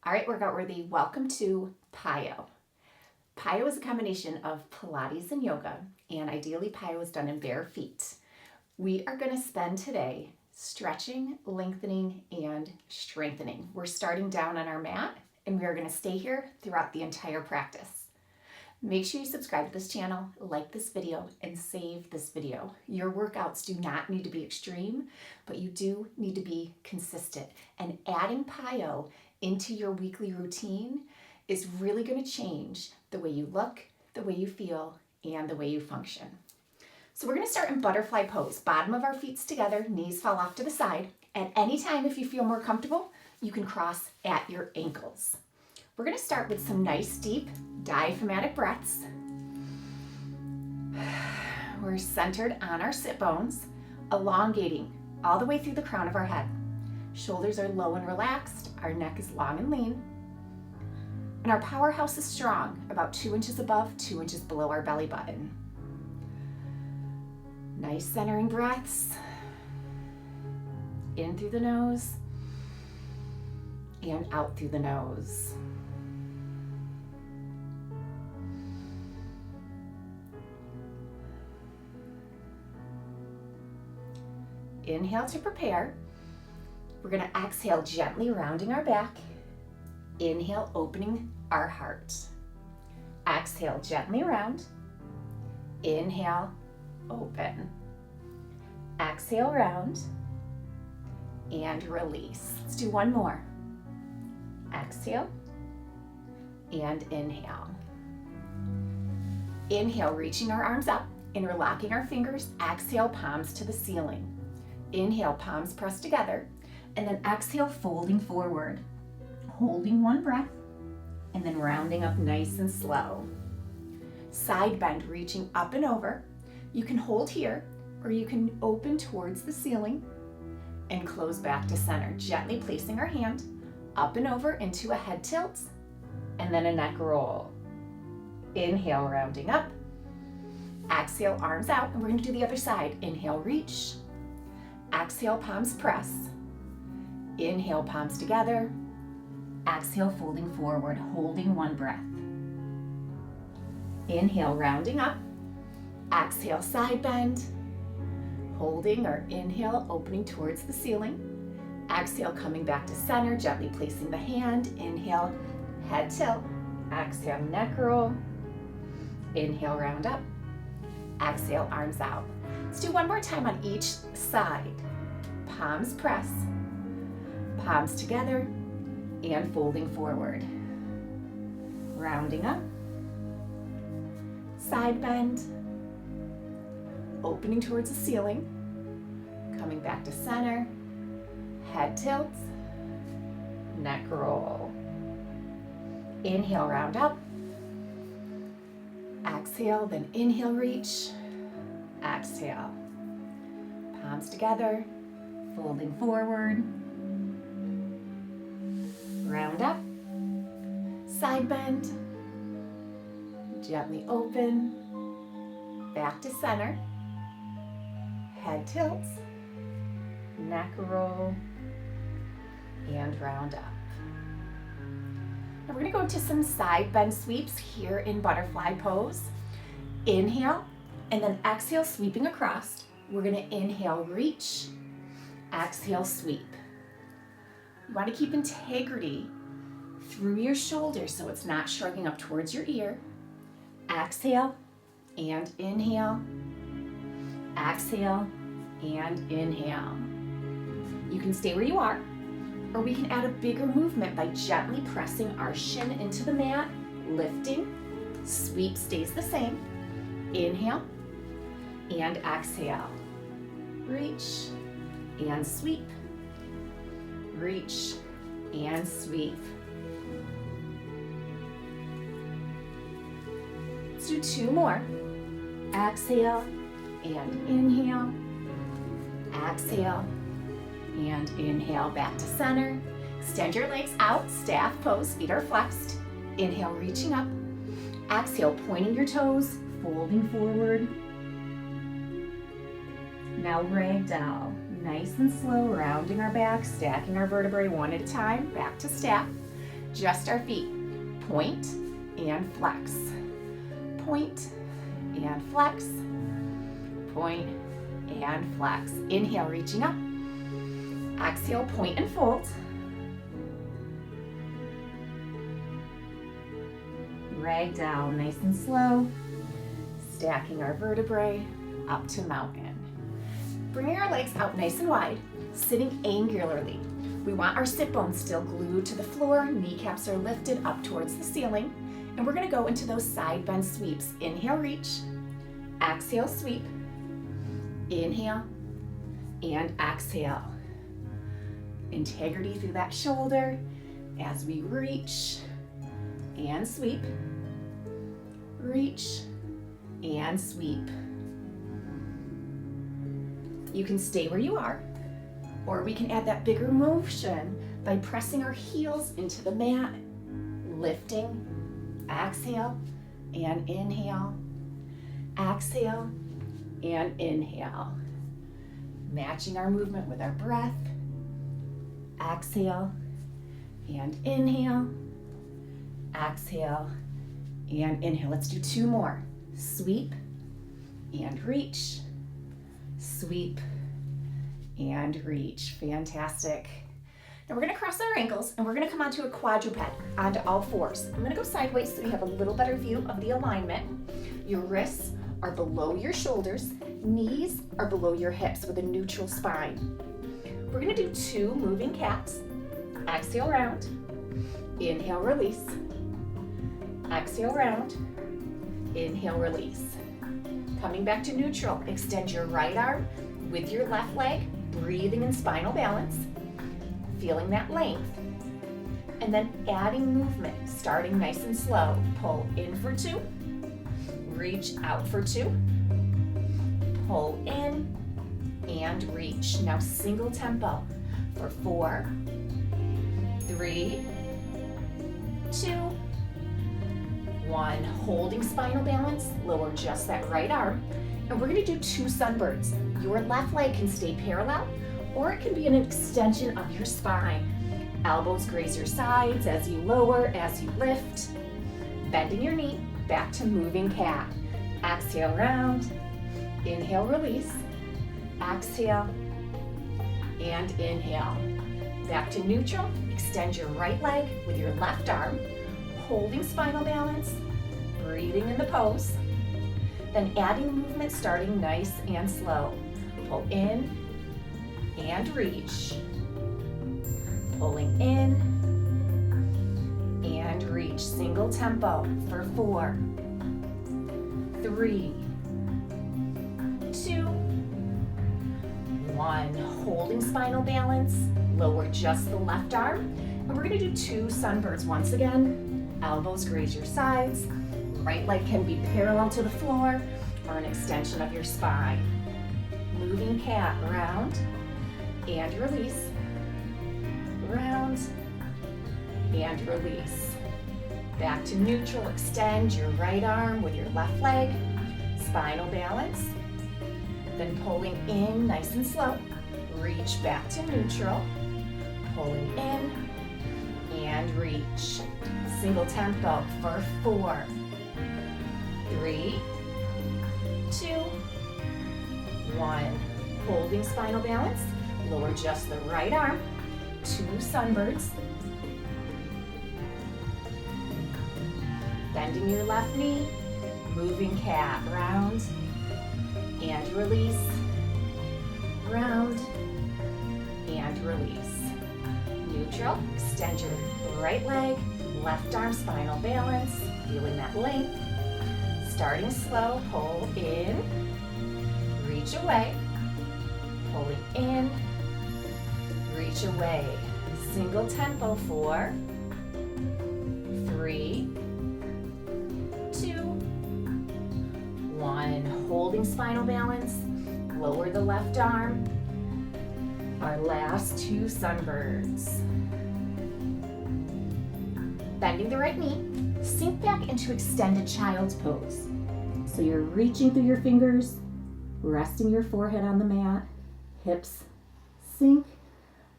All right, workout worthy, welcome to PiYo. PiYo is a combination of Pilates and yoga, and ideally PiYo is done in bare feet. We are going to spend today stretching, lengthening, and strengthening. We're starting down on our mat, and we are going to stay here throughout the entire practice. Make sure you subscribe to this channel, like this video, and save this video. Your workouts do not need to be extreme, but you do need to be consistent. And adding PiYo into your weekly routine is really going to change the way you look, the way you feel, and the way you function. So we're going to start in butterfly pose. Bottom of our feet's together, knees fall off to the side. At any time, if you feel more comfortable, you can cross at your ankles. We're going to start with some nice deep diaphragmatic breaths. We're centered on our sit bones, elongating all the way through the crown of our head. Shoulders are low and relaxed, our neck is long and lean, and our powerhouse is strong, about 2 inches above, 2 inches below our belly button. Nice centering breaths, in through the nose, and out through the nose. Inhale to prepare. We're going to exhale, gently rounding our back. Inhale, opening our heart. Exhale, gently round. Inhale, open. Exhale, round. And release. Let's do one more. Exhale and inhale. Inhale, reaching our arms up, interlocking our fingers. Exhale, palms to the ceiling. Inhale, palms pressed together, and then exhale, folding forward, holding one breath, and then rounding up nice and slow. Side bend, reaching up and over. You can hold here, or you can open towards the ceiling and close back to center, gently placing our hand up and over into a head tilt, and then a neck roll. Inhale, rounding up. Exhale, arms out, and we're going to do the other side. Inhale, reach. Exhale, palms press. Inhale, palms together. Exhale, folding forward, holding one breath. Inhale, rounding up. Exhale, side bend. Holding or inhale, opening towards the ceiling. Exhale, coming back to center, gently placing the hand. Inhale, head tilt. Exhale, neck roll. Inhale, round up. Exhale, arms out. Let's do one more time on each side. Palms press, palms together, and folding forward. Rounding up, side bend, opening towards the ceiling, coming back to center, head tilt, neck roll. Inhale, round up. Exhale, then inhale, reach. Exhale. Palms together, folding forward. Round up. Side bend. Gently open. Back to center. Head tilts. Neck roll. And round up. Now we're going to go into some side bend sweeps here in butterfly pose. Inhale, and then exhale, sweeping across. We're going to inhale, reach. Exhale, sweep. You want to keep integrity through your shoulders so it's not shrugging up towards your ear. Exhale and inhale. Exhale and inhale. You can stay where you are, or we can add a bigger movement by gently pressing our shin into the mat, lifting. Sweep stays the same. Inhale and exhale. Reach and sweep. Reach and sweep. Let's do two more. Exhale and inhale. Exhale and inhale, back to center. Extend your legs out, staff pose, feet are flexed. Inhale, reaching up. Exhale, pointing your toes, folding forward. Now ragdoll, nice and slow, rounding our back, stacking our vertebrae one at a time, back to staff. just our feet. Point and flex. Point and flex. Point and flex. Inhale, reaching up. Exhale, point and fold. Rag down, nice and slow. Stacking our vertebrae up to mountain. Bringing our legs out nice and wide, sitting angularly. We want our sit bones still glued to the floor, kneecaps are lifted up towards the ceiling, and we're gonna go into those side bend sweeps. Inhale, reach. Exhale, sweep. Inhale and exhale. Integrity through that shoulder as we reach and sweep. Reach and sweep. You can stay where you are, or we can add that bigger motion by pressing our heels into the mat, lifting, exhale, and inhale, exhale, and inhale. Matching our movement with our breath, exhale, and inhale, exhale, and inhale. Let's do two more. Sweep and reach, sweep and reach. Fantastic. Now we're gonna cross our ankles and we're gonna come onto a quadruped, onto all fours. I'm gonna go sideways so we have a little better view of the alignment. Your wrists are below your shoulders, knees are below your hips with a neutral spine. We're gonna do two moving cats. Exhale, round. Inhale, release. Exhale, round. Inhale, release. Coming back to neutral, extend your right arm with your left leg, breathing in spinal balance, feeling that length, and then adding movement, starting nice and slow. Pull in for two, reach out for two, pull in and reach. Now single tempo for 4, 3, 2, 1. Holding spinal balance, lower just that right arm. And we're gonna do two sunbirds. Your left leg can stay parallel, or it can be an extension of your spine. Elbows graze your sides as you lower, as you lift. Bending your knee, back to moving cat. Exhale, round. Inhale, release. Exhale, and inhale. Back to neutral, extend your right leg with your left arm, holding spinal balance, breathing in the pose, then adding movement starting nice and slow. Pull in and reach. Pulling in and reach. Single tempo for 4, 3, 2, 1. Holding spinal balance, lower just the left arm, and we're gonna do two sunbirds once again. Elbows graze your sides. Right leg can be parallel to the floor or an extension of your spine. Moving cat, round and release. Round and release. Back to neutral, extend your right arm with your left leg. Spinal balance. Then pulling in nice and slow. Reach back to neutral. Pulling in and reach. Single tempo for 4, 3, 2, 1. Holding spinal balance, lower just the right arm. Two sunbirds. Bending your left knee, moving cat, round and release, round and release. Neutral, extend your right leg, left arm spinal balance, feeling that length. Starting slow, pull in, reach away, pulling in, reach away. Single tempo, 4, 3, 2, 1. Holding spinal balance, lower the left arm. Our last two sunbirds. Bending the right knee, sink back into extended child's pose. So you're reaching through your fingers, resting your forehead on the mat, hips sink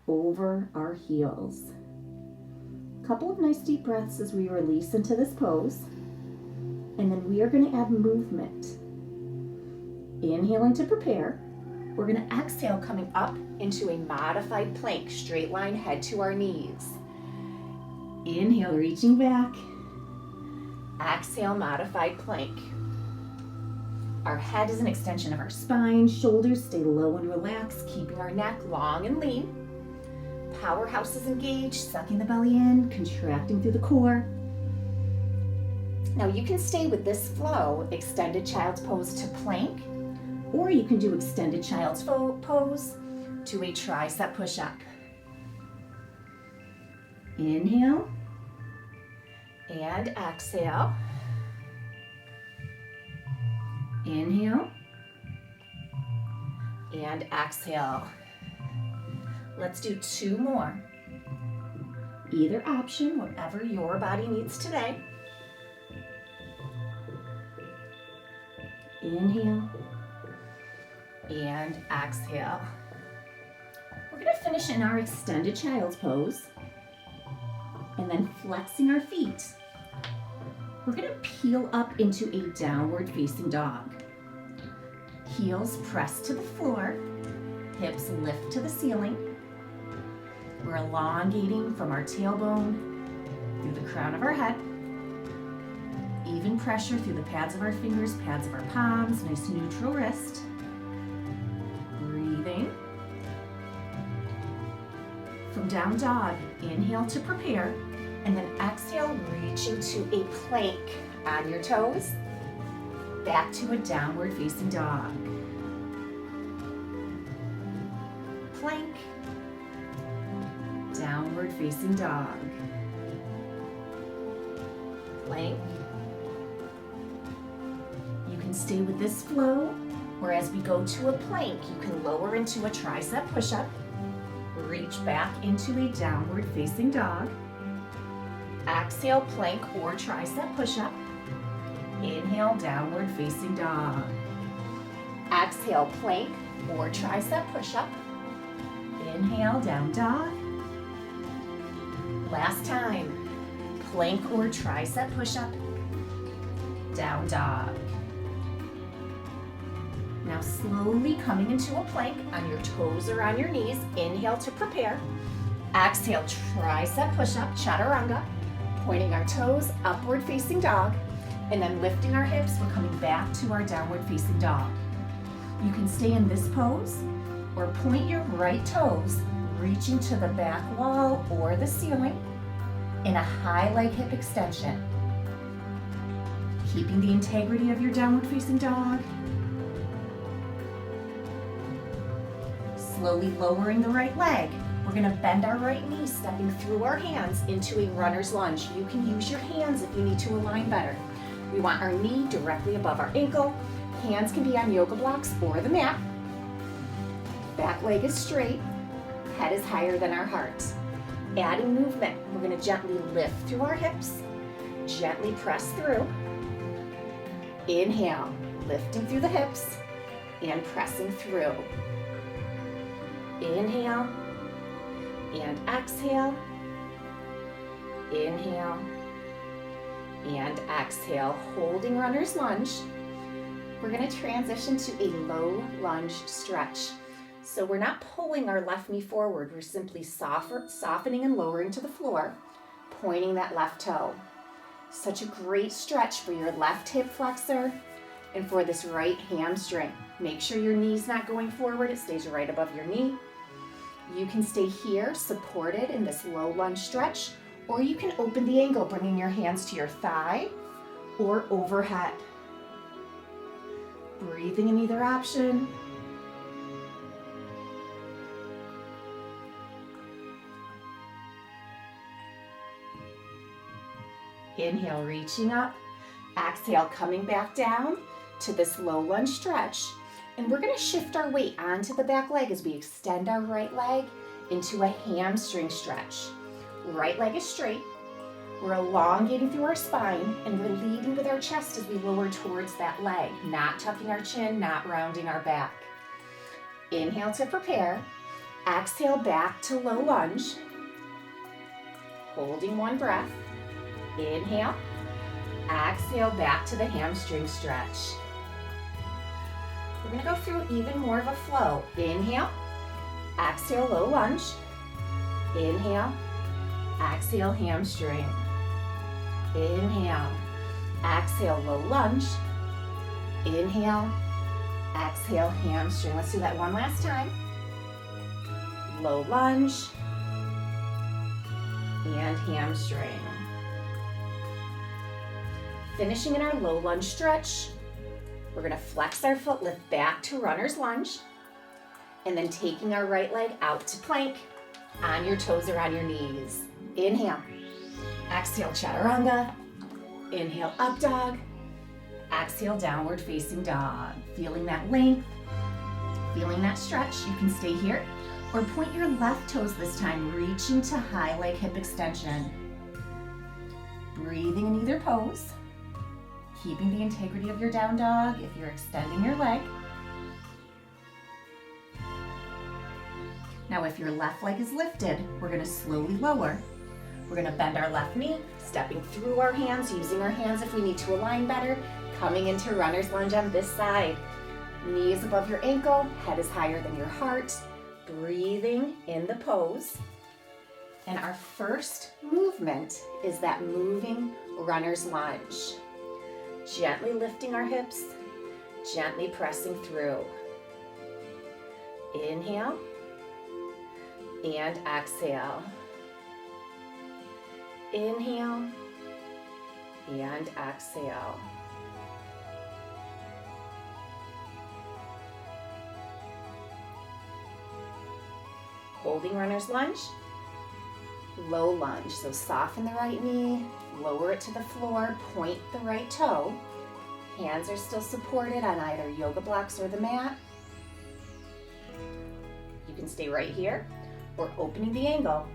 over our heels. couple of nice deep breaths as we release into this pose. And then we are going to add movement. Inhaling to prepare. We're going to exhale, coming up into a modified plank, straight line, head to our knees. Inhale, reaching back. Exhale, modified plank. Our head is an extension of our spine. Shoulders stay low and relaxed, keeping our neck long and lean. Powerhouse is engaged, sucking the belly in, contracting through the core. Now you can stay with this flow, extended child's pose to plank, or you can do extended child's pose to a tricep push-up. Inhale and exhale. Inhale and exhale. Let's do 2 more. Either option, whatever your body needs today. Inhale and exhale. We're going to finish in our extended child's pose and then flexing our feet. We're going to peel up into a downward facing dog. Heels press to the floor, hips lift to the ceiling. We're elongating from our tailbone through the crown of our head. Even pressure through the pads of our fingers, pads of our palms, nice neutral wrist. Breathing. From down dog, inhale to prepare, and then exhale, reaching to a plank on your toes, back to a downward facing dog. Plank, downward facing dog. Plank. You can stay with this flow, or as we go to a plank, you can lower into a tricep push-up, reach back into a downward facing dog. Exhale, plank or tricep push-up. Inhale, downward facing dog. Exhale, plank or tricep push-up. Inhale, down dog. Last time, plank or tricep push-up. Down dog. Now slowly coming into a plank on your toes or on your knees. Inhale to prepare. Exhale, tricep push-up, chaturanga. Pointing our toes, upward facing dog. And then lifting our hips, we're coming back to our downward facing dog. You can stay in this pose or point your right toes, reaching to the back wall or the ceiling in a high leg hip extension. Keeping the integrity of your downward facing dog. Slowly lowering the right leg. We're going to bend our right knee, stepping through our hands into a runner's lunge. You can use your hands if you need to align better. We want our knee directly above our ankle. Hands can be on yoga blocks or the mat. Back leg is straight. Head is higher than our heart. Adding movement, we're going to gently lift through our hips. Gently press through. Inhale, lifting through the hips and pressing through. Inhale and exhale. Inhale and exhale, holding runner's lunge. We're going to transition to a low lunge stretch. So we're not pulling our left knee forward, we're simply softening and lowering to the floor, pointing that left toe. Such a great stretch for your left hip flexor and for this right hamstring. Make sure your knee's not going forward, it stays right above your knee. You can stay here, supported in this low lunge stretch, or you can open the angle, bringing your hands to your thigh or overhead. Breathing in either option. Inhale, reaching up. Exhale, coming back down to this low lunge stretch. And we're going to shift our weight onto the back leg as we extend our right leg into a hamstring stretch. Right leg is straight. We're elongating through our spine, and we're leading with our chest as we lower towards that leg, not tucking our chin, not rounding our back. Inhale to prepare. Exhale, back to low lunge. holding one breath. Inhale, exhale back to the hamstring stretch. We're gonna go through even more of a flow. Inhale, exhale, low lunge. Inhale, exhale, hamstring. Inhale, exhale, low lunge. Inhale, exhale, hamstring. Let's do that one last time. Low lunge and hamstring. Finishing in our low lunge stretch, we're gonna flex our foot, lift back to runner's lunge, and then taking our right leg out to plank on your toes or on your knees. Inhale, exhale, chaturanga. Inhale, up dog. Exhale, downward facing dog. Feeling that length, feeling that stretch. You can stay here or point your left toes this time, reaching to high leg hip extension. Breathing in either pose, keeping the integrity of your down dog if you're extending your leg. Now if your left leg is lifted, we're gonna slowly lower. We're gonna bend our left knee, stepping through our hands, using our hands if we need to align better, coming into runner's lunge on this side. Knee is above your ankle, head is higher than your heart. Breathing in the pose. And our first movement is that moving runner's lunge. Gently lifting our hips, gently pressing through. Inhale and exhale. Inhale and exhale. Holding runner's lunge, low lunge. So soften the right knee, lower it to the floor, point the right toe. Hands are still supported on either yoga blocks or the mat. You can stay right here or opening the angle.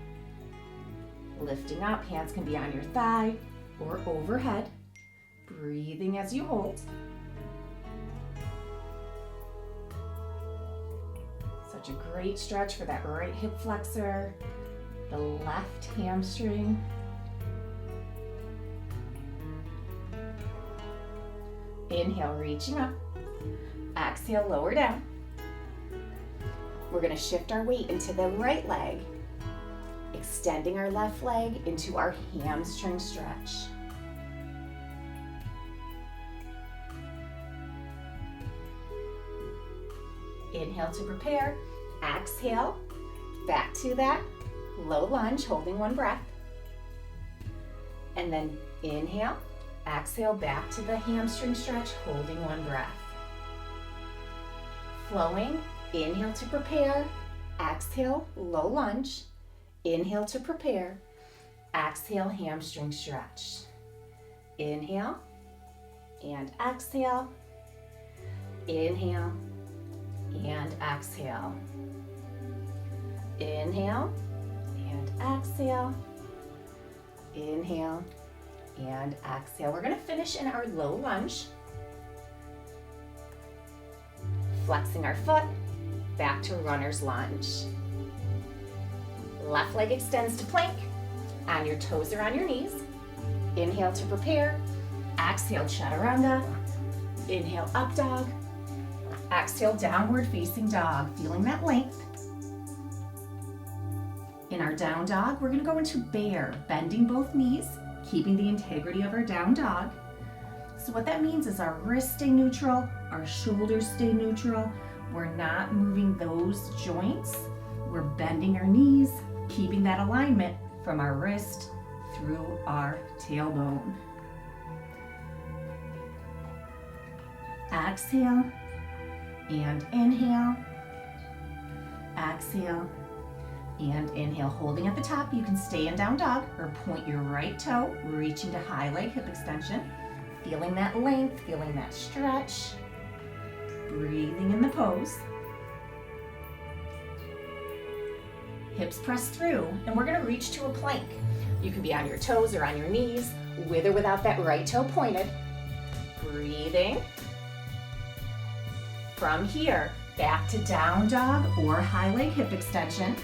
Lifting up, hands can be on your thigh or overhead. Breathing as you hold. Such a great stretch for that right hip flexor, the left hamstring. Inhale, reaching up. Exhale, lower down. We're going to shift our weight into the right leg, extending our left leg into our hamstring stretch. Inhale to prepare. Exhale, back to that low lunge, holding one breath. And then inhale, exhale, back to the hamstring stretch, holding one breath. Flowing, inhale to prepare. Exhale, low lunge. Inhale to prepare. Exhale, hamstring stretch. Inhale and exhale. Inhale and exhale. Inhale and exhale. Inhale and exhale. We're going to finish in our low lunge. Flexing our foot, back to runner's lunge. Left leg extends to plank. On your toes or on your knees. Inhale to prepare. Exhale, chaturanga. Inhale, up dog. Exhale, downward facing dog. Feeling that length. In our down dog, we're going to go into bear, bending both knees, keeping the integrity of our down dog. So what that means is our wrists stay neutral, our shoulders stay neutral. We're not moving those joints. We're bending our knees, keeping that alignment from our wrist through our tailbone. Exhale and inhale. Exhale and inhale. Holding at the top, you can stay in down dog or point your right toe, reaching to high leg hip extension. Feeling that length, feeling that stretch. Breathing in the pose. Hips press through, and we're going to reach to a plank. You can be on your toes or on your knees, with or without that right toe pointed. Breathing. From here, back to down dog or high leg hip extension.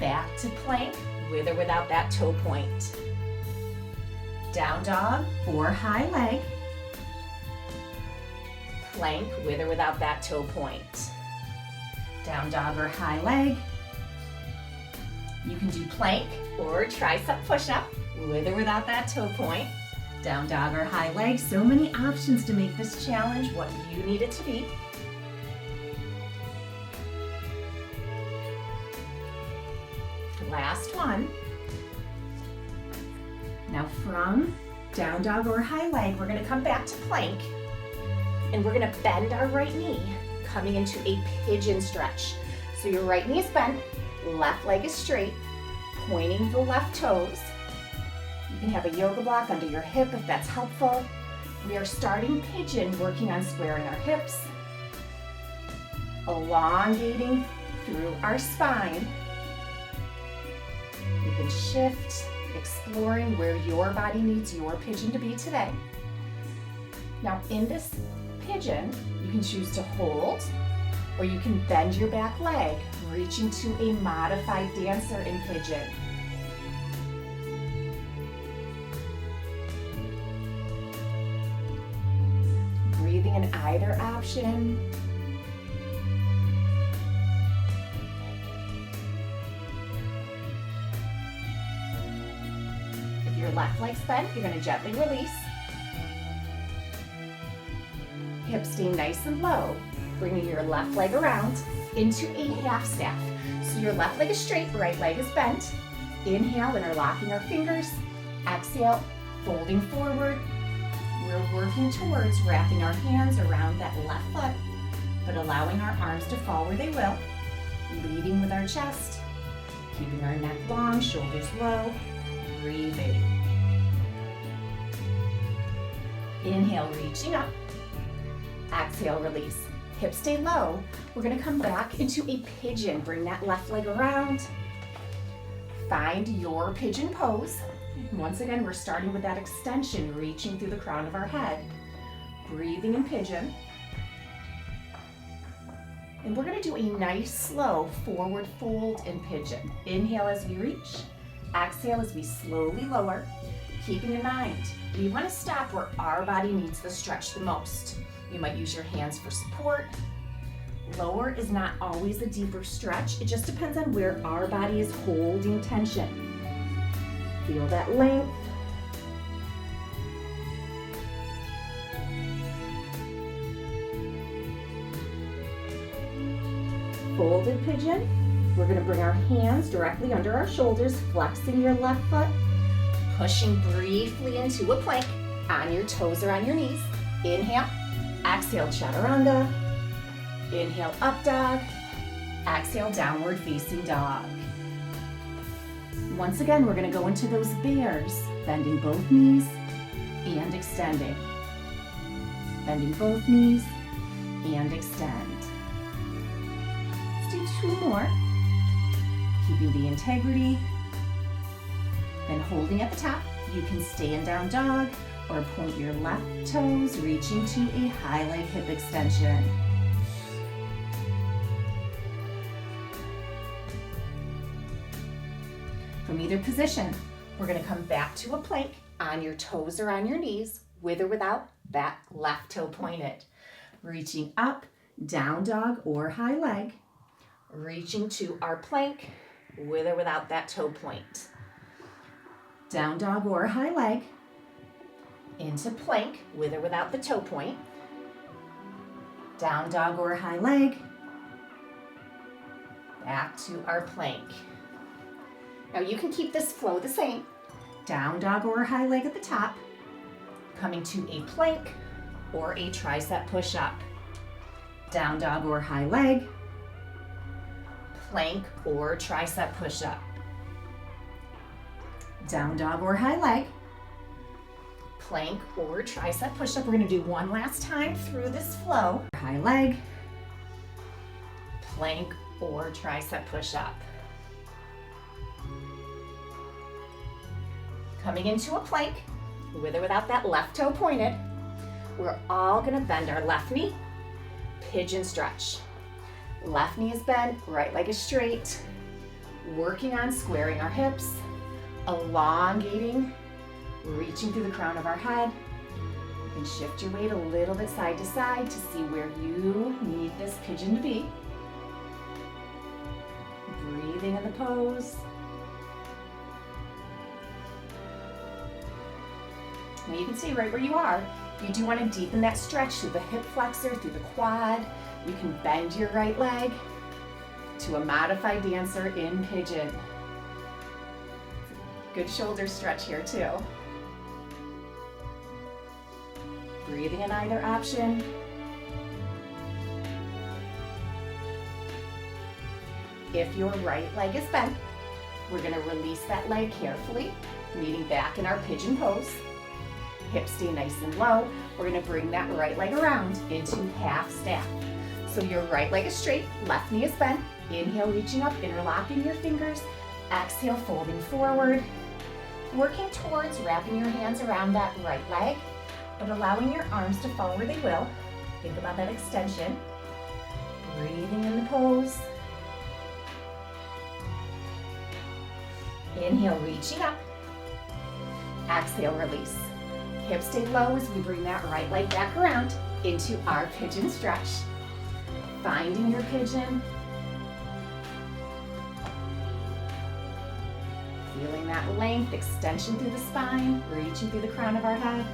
Back to plank, with or without that toe point. Down dog or high leg. Plank, with or without that toe point. Down dog or high leg. You can do plank or tricep push-up, with or without that toe point. Down dog or high leg. So many options to make this challenge what you need it to be. Last one. Now from down dog or high leg, we're gonna come back to plank, and we're gonna bend our right knee, coming into a pigeon stretch. So your right knee is bent, left leg is straight, pointing the left toes. You can have a yoga block under your hip if that's helpful. We are starting pigeon, working on squaring our hips, elongating through our spine. You can shift, exploring where your body needs your pigeon to be today. Now in this pigeon, you can choose to hold, or you can bend your back leg, reaching to a modified dancer in pigeon. Breathing in either option. If your left leg's bent, you're going to gently release. Hips stay nice and low, bringing your left leg around into a half staff. So your left leg is straight, right leg is bent. Inhale, interlocking our fingers. Exhale, folding forward. We're working towards wrapping our hands around that left foot, but allowing our arms to fall where they will. Leading with our chest, keeping our neck long, shoulders low. Breathing. Inhale, reaching up. Exhale, release. Hips stay low. We're gonna come back into a pigeon. Bring that left leg around. Find your pigeon pose. Once again, we're starting with that extension, reaching through the crown of our head. Breathing in pigeon. And we're gonna do a nice, slow forward fold in pigeon. Inhale as we reach. Exhale as we slowly lower. Keeping in mind, we wanna stop where our body needs the stretch the most. You might use your hands for support. Lower is not always a deeper stretch. It just depends on where our body is holding tension. Feel that length. Folded pigeon. We're going to bring our hands directly under our shoulders, flexing your left foot, pushing briefly into a plank on your toes or on your knees. Inhale, exhale, chaturanga. Inhale, up dog. Exhale, downward facing dog. Once again, we're going to go into those bears, bending both knees and extending. Bending both knees and extend. Let's do two more. Keeping the integrity. Then holding at the top, you can stay in down dog or point your left toes, reaching to a high leg hip extension. From either position, we're going to come back to a plank on your toes or on your knees, with or without that left toe pointed. Reaching up, down dog or high leg. Reaching to our plank, with or without that toe point. Down dog or high leg. Into plank, with or without the toe point. Down dog or high leg. Back to our plank. Now you can keep this flow the same. Down dog or high leg at the top. Coming to a plank or a tricep push-up. Down dog or high leg. Plank or tricep push-up. Down dog or high leg. Plank or tricep push-up. We're going to do one last time through this flow. High leg. Plank or tricep push-up. Coming into a plank, with or without that left toe pointed. We're all gonna bend our left knee, pigeon stretch. Left knee is bent, right leg is straight. Working on squaring our hips, elongating, reaching through the crown of our head. You can shift your weight a little bit side to side to see where you need this pigeon to be. Breathing in the pose. Now you can stay right where you are. You do want to deepen that stretch through the hip flexor, through the quad. You can bend your right leg to a modified dancer in pigeon. Good shoulder stretch here too. Breathing in either option. If your right leg is bent, we're going to release that leg carefully, meeting back in our pigeon pose. Hips stay nice and low. We're going to bring that right leg around into half staff. So your right leg is straight, left knee is bent. Inhale, reaching up, interlocking your fingers. Exhale, folding forward. Working towards wrapping your hands around that right leg, but allowing your arms to fall where they will. Think about that extension. Breathing in the pose. Inhale, reaching up. Exhale, release. Hips stay low as we bring that right leg back around into our pigeon stretch. Finding your pigeon. Feeling that length, extension through the spine, reaching through the crown of our head.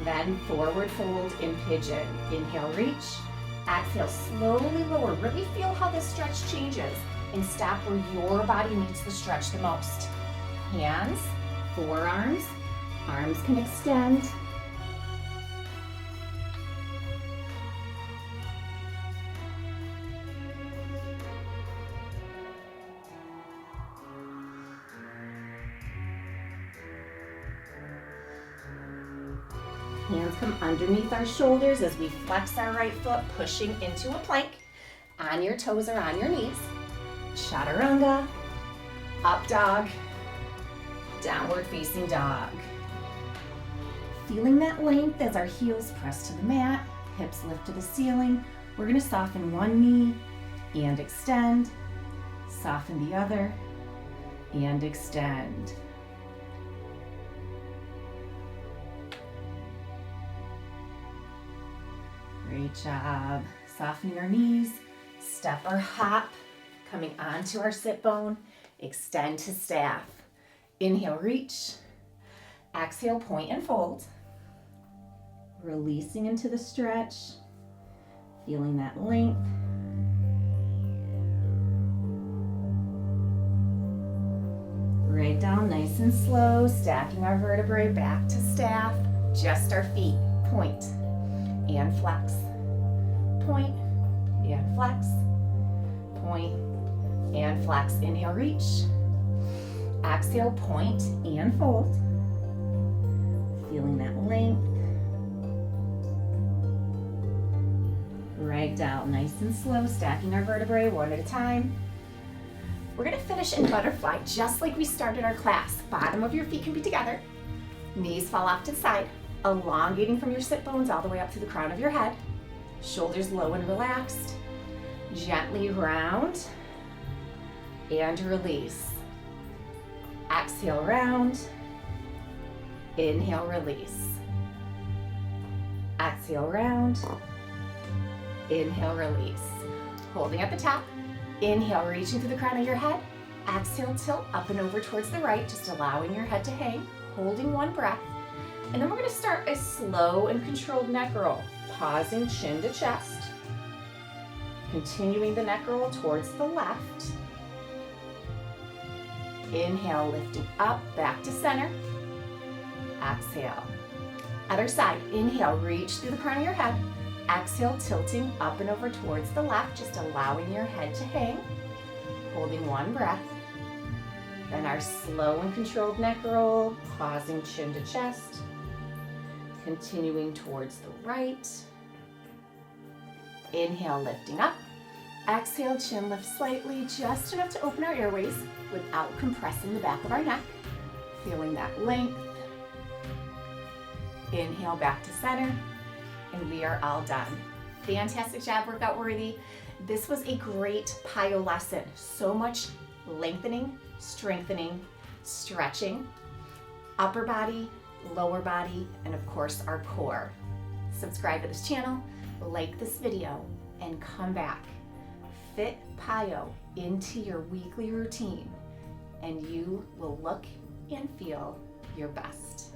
Then forward fold in pigeon. Inhale, reach. Exhale, slowly lower. Really feel how this stretch changes and stop where your body needs the stretch the most. Hands, forearms, arms can extend. Hands come underneath our shoulders as we flex our right foot, pushing into a plank. On your toes or on your knees. Chaturanga, up dog, downward facing dog. Feeling that length as our heels press to the mat, hips lift to the ceiling. We're going to soften one knee and extend. Soften the other and extend. Great job. Softening our knees, step or hop, coming onto our sit bone, extend to staff. Inhale, reach. Exhale, point and fold. Releasing into the stretch, feeling that length. Right down nice and slow, stacking our vertebrae back to staff, just our feet, point and flex, point and flex, point and flex. Inhale, reach. Exhale, point and fold. Feeling that length. Right down, nice and slow, stacking our vertebrae one at a time. We're gonna finish in butterfly just like we started our class. Bottom of your feet can be together. Knees fall off to the side, elongating from your sit bones all the way up to the crown of your head. Shoulders low and relaxed. Gently round and release. Exhale, round. Inhale, release. Exhale, round. Inhale, release. Holding at the top. Inhale, reaching through the crown of your head. Exhale, tilt up and over towards the right, just allowing your head to hang. Holding one breath. And then we're going to start a slow and controlled neck roll. Pausing chin to chest. Continuing the neck roll towards the left. Inhale, lifting up, back to center. Exhale. Other side. Inhale, reach through the crown of your head. Exhale, tilting up and over towards the left, just allowing your head to hang. Holding one breath. Then our slow and controlled neck roll, pausing chin to chest. Continuing towards the right. Inhale, lifting up. Exhale, chin lift slightly, just enough to open our airways without compressing the back of our neck. Feeling that length. Inhale, back to center. And we are all done. fantastic job, workout worthy. This was a great PiYo lesson. So much lengthening, strengthening, stretching, upper body, lower body, and of course our core. Subscribe to this channel, like this video, and come back. Fit PiYo into your weekly routine, and you will look and feel your best.